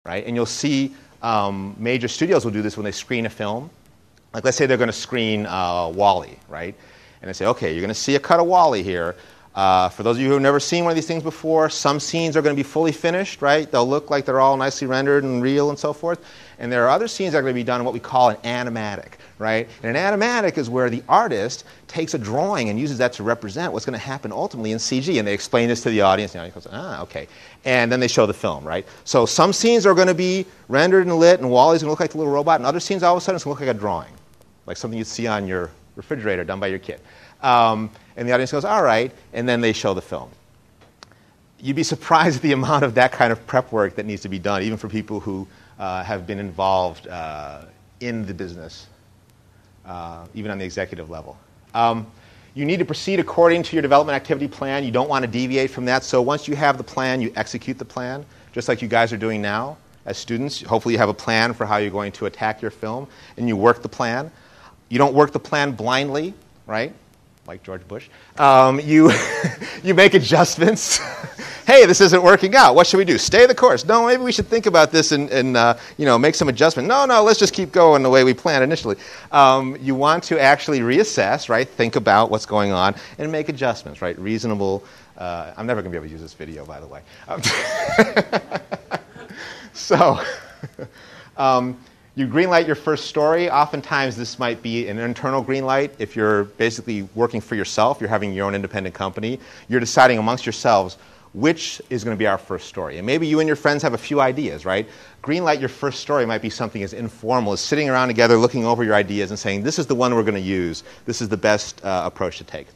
right? And you'll see major studios will do this when they screen a film. Like, let's say they're going to screen WALL-E, right? And they say, okay, you're going to see a cut of WALL-E here. For those of you who have never seen one of these things before, some scenes are going to be fully finished, right? They'll look like they're all nicely rendered and real and so forth. And there are other scenes that are going to be done in what we call an animatic, right? And an animatic is where the artist takes a drawing and uses that to represent what's going to happen ultimately in CG. And they explain this to the audience. And the audience goes, okay. And then they show the film, right? So some scenes are going to be rendered and lit, and WALL-E's going to look like the little robot. And other scenes, all of a sudden, it's going to look like a drawing, like something you'd see on your refrigerator done by your kid. And the audience goes, all right, and then they show the film. You'd be surprised at the amount of that kind of prep work that needs to be done, even for people who have been involved in the business, even on the executive level. You need to proceed according to your development activity plan. You don't want to deviate from that. So once you have the plan, you execute the plan, just like you guys are doing now as students. Hopefully you have a plan for how you're going to attack your film, and you work the plan. You don't work the plan blindly, right? Like George Bush. You make adjustments. Hey, this isn't working out. What should we do? Stay the course. No, maybe we should think about this and make some adjustment. No, let's just keep going the way we planned initially. You want to actually reassess, right? Think about what's going on and make adjustments, right? Reasonable. I'm never going to be able to use this video, by the way. So, you greenlight your first story. Oftentimes, this might be an internal greenlight. If you're basically working for yourself, you're having your own independent company, you're deciding amongst yourselves which is going to be our first story. And maybe you and your friends have a few ideas, right? Greenlight your first story might be something as informal as sitting around together, looking over your ideas and saying, this is the one we're going to use. This is the best approach to take.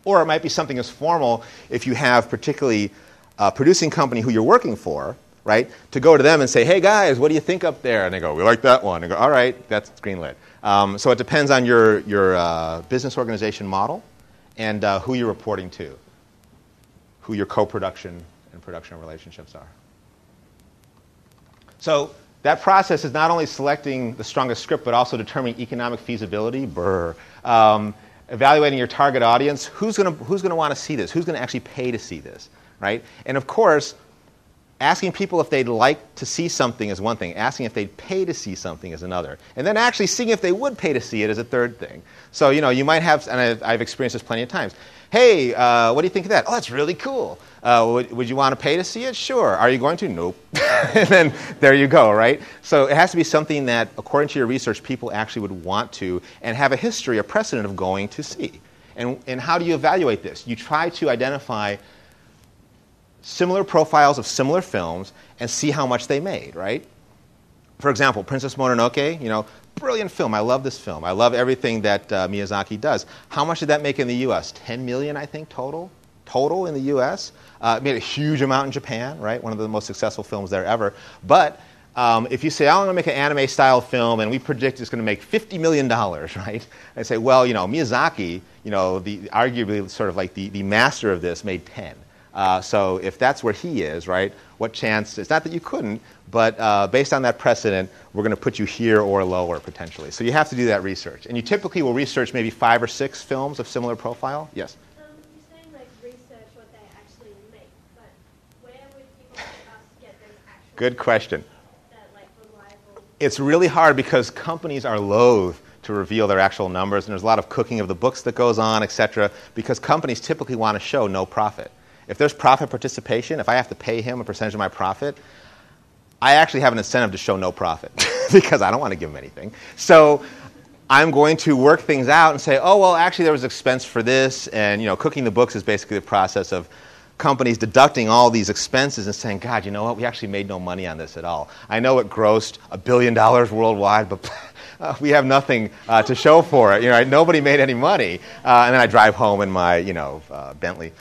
Or it might be something as formal if you have particularly a producing company who you're working for, right, to go to them and say, hey, guys, what do you think up there? And they go, we like that one. And go, all right, that's greenlit. So it depends on your business organization model and who you're reporting to, who your co-production and production relationships are. So that process is not only selecting the strongest script, but also determining economic feasibility, evaluating your target audience. Who's going to want to see this? Who's going to actually pay to see this, right? And of course, asking people if they'd like to see something is one thing. Asking if they'd pay to see something is another. And then actually seeing if they would pay to see it is a third thing. So, you might have, and I've experienced this plenty of times. Hey, what do you think of that? Oh, that's really cool. Would you want to pay to see it? Sure. Are you going to? Nope. And then there you go, right? So it has to be something that, according to your research, people actually would want to and have a history, a precedent of going to see. And how do you evaluate this? You try to identify similar profiles of similar films and see how much they made, right? For example, Princess Mononoke, brilliant film. I love this film. I love everything that Miyazaki does. How much did that make in the U.S.? 10 million, I think, total in the U.S. It made a huge amount in Japan, right? One of the most successful films there ever. But if you say, I'm going to make an anime-style film and we predict it's going to make $50 million, right? I say, well, Miyazaki, arguably sort of like the master of this, made 10. So if that's where he is, right, what chance? It's not that you couldn't, but based on that precedent, we're going to put you here or lower potentially. So you have to do that research. And you typically will research maybe 5 or 6 films of similar profile. Yes? You're saying research what they actually make, but where would people like us get those actual... Good question. Reliable... It's really hard because companies are loath to reveal their actual numbers, and there's a lot of cooking of the books that goes on, et cetera, because companies typically want to show no profit. If there's profit participation, if I have to pay him a percentage of my profit, I actually have an incentive to show no profit because I don't want to give him anything. So I'm going to work things out and say, oh, well, actually there was expense for this. And, cooking the books is basically the process of companies deducting all these expenses and saying, God, you know what? We actually made no money on this at all. I know it grossed $1 billion worldwide, but we have nothing to show for it. Nobody made any money. And then I drive home in my, Bentley.